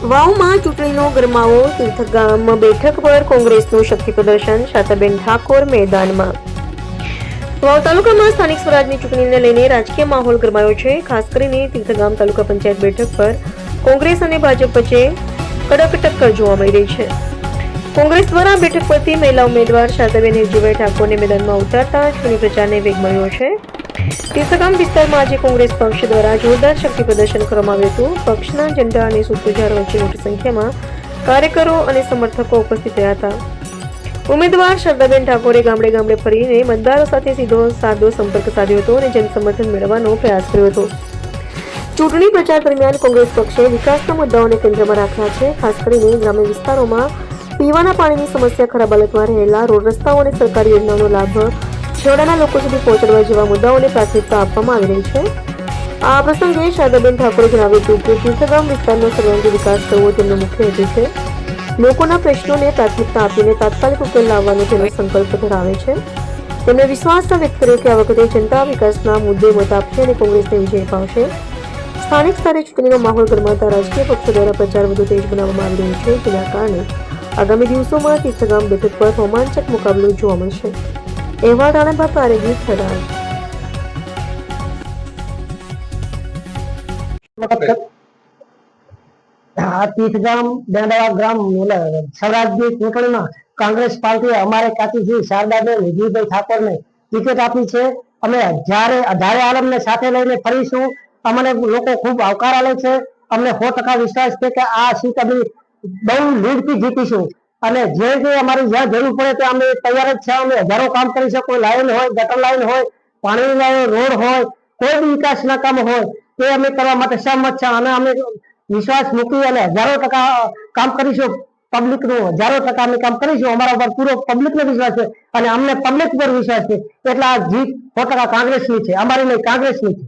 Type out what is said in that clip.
વાવમાં ચૂંટણીનો ગરમાવો, તીર્થગામ બેઠક પર કોંગ્રેસનું શક્તિ પ્રદર્શન, શાતાબેન ઠાકોર મેદાનમાં. વાવ તાલુકામાં સ્થાનિક સ્વરાજની ચૂંટણીને લઈને રાજકીય માહોલ ગરમાયો છે. ખાસ કરીને તીર્થગામ તાલુકા પંચાયત બેઠક પર કોંગ્રેસ અને ભાજપ વચ્ચે કડક ટક્કર જોવા મળી રહી છે. કોંગ્રેસ દ્વારા બેઠક પરથી મહિલા ઉમેદવાર શાતાબેન હિરજીભાઈ ઠાકોરને મેદાનમાં ઉતારતા ચૂંટણી પ્રચારને વેગ મળ્યો છે. તીર્થગામ વિસ્તારમાં આજે કોંગ્રેસ પક્ષ દ્વારા જોરદાર શક્તિ પ્રદર્શન કરવામાં આવ્યું હતું. પક્ષના ઝંડા અને સૂત્રોચ્ચાર વચ્ચે મોટી સંખ્યામાં કાર્યકરો અને સમર્થકો ઉપસ્થિત રહ્યા હતા. ઉમેદવાર શારદાબેન ઠાકોરે ગામડે ગામડે ફરીને મતદારો સાથે સાદો સંપર્ક સાધ્યો હતો અને જનસમર્થન મેળવવાનો પ્રયાસ કર્યો હતો. ચૂંટણી પ્રચાર દરમિયાન કોંગ્રેસ પક્ષે વિકાસના મુદ્દાઓને કેન્દ્રમાં રાખ્યા છે. ખાસ કરીને ગ્રામ્ય વિસ્તારોમાં પીવાના પાણીની સમસ્યા, ખરાબ હાલતમાં રહેલા રોડ રસ્તાઓ અને સરકારી યોજનાઓનો લાભ છેવાડાના લોકો સુધી પહોંચાડવા જેવા મુદ્દાઓને પ્રાથમિકતા આપવામાં આવી રહી છે. આ પ્રસંગે શારદાબેન ઠાકોરે જણાવ્યું હતું કે તીર્થગામ વિસ્તારનો સર્વાંગી વિકાસ કરવો તેમનો મુખ્ય હેતુ છે. લોકોના પ્રશ્નોને પ્રાથમિકતા આપીને તાત્કાલિક ઉકેલ લાવવાનો તેનો સંકલ્પ ધરાવે છે. તેમણે વિશ્વાસ વ્યક્ત કર્યો કે આ વખતે જનતા વિકાસના મુદ્દે મત આપશે અને કોંગ્રેસને વિજય અપાવશે. સ્થાનિક સ્તરે ચૂંટણીનો માહોલ ગરમાતા રાજકીય પક્ષો દ્વારા પ્રચાર વધુ તેજ બનાવવામાં આવી રહ્યો છે, જેના કારણે આગામી દિવસોમાં તીર્થગામ બેઠક પર રોમાંચક મુકાબલો જોવા મળશે. અહેવાલ રાણાભા પારેગી, થરાદ. તીર્થગામ ડેંડાવા ગ્રામ સ્વરાજની ચૂંટણીમાં કોંગ્રેસ પાર્ટીએ અમારે કાચીજી શારદાબેન હિરજીભાઈ ઠાકોરને ટિકિટ આપી છે. અમે જ્યારે અઢારે આલમને સાથે લઈને ફરીશું. અમને લોકો ખૂબ આવકાર આપે છે. અમને 100% વિશ્વાસ છે કે આ સીટ અમે બહુ લીડથી જીતીશું અને જે અમારી જ્યાં જરૂર પડે ત્યાં અમે તૈયાર જ છે. અમે હજારો કામ કરીશું. કોઈ લાઈન હોય, ગટર લાઈન હોય, પાણીની લાઈન, રોડ હોય, કોઈ બી વિકાસના કામ હોય તે અમે કરવા માટે સહમત છે અને અમે વિશ્વાસ મૂકી અને હજારો ટકા કામ કરીશું. પબ્લિકનું હજારો ટકા અમે કામ કરીશું. અમારા ઉપર પૂરો પબ્લિકનો વિશ્વાસ છે અને અમને પબ્લિક પર વિશ્વાસ છે. એટલે આ જીત 100% કોંગ્રેસની છે, અમારી નહીં, કોંગ્રેસની છે.